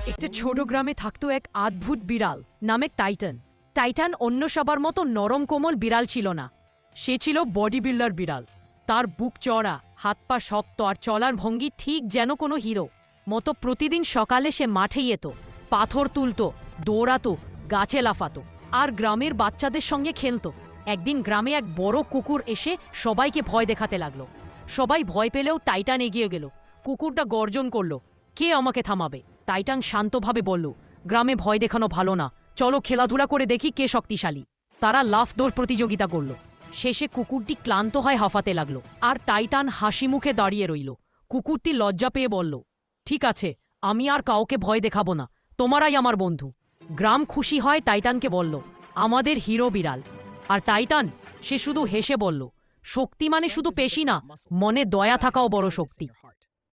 একটা ছোট গ্রামে থাকতো এক অদ্ভুত বিড়াল নামে টাইটান। টাইটান অন্য সবার মতো নরম কোমল বিড়াল ছিল না। সে ছিল বডি বিল্ডার বিড়াল। তার বুক চড়া, হাত পা শক্ত আর চলার ভঙ্গি ঠিক যেন কোনো হিরো মতো। প্রতিদিন সকালে সে মাঠে যেত, পাথর তুলত, দৌড়াতো, গাছে লাফাতো আর গ্রামের বাচ্চাদের সঙ্গে খেলতো। একদিন গ্রামে এক বড় কুকুর এসে সবাইকে ভয় দেখাতে লাগলো। সবাই ভয় পেলেও টাইটান এগিয়ে গেল। কুকুরটা গর্জন করল, কে আমাকে থামাবে? টাইটান শান্তভাবে বলল, গ্রামে ভয় দেখানো ভালো না, চলো খেলাধুলা করে দেখি কে শক্তিশালী। তারা লাফ দৌড় প্রতিযোগিতা করল। শেষে কুকুরটি ক্লান্ত হয়ে হাঁফাতে লাগলো আর টাইটান হাসি মুখে দাঁড়িয়ে রইল। কুকুরটি লজ্জা পেয়ে বলল, ঠিক আছে, আমি আর কাউকে ভয় দেখাবো না, তোমারাই আমার বন্ধু। গ্রাম খুশি হয় টাইটানকে বলল, আমাদের হিরো বিড়াল। আর টাইটান, সে শুধু হেসে বলল, শক্তি মানে শুধু পেশি না, মনে দয়া থাকাও বড় শক্তি।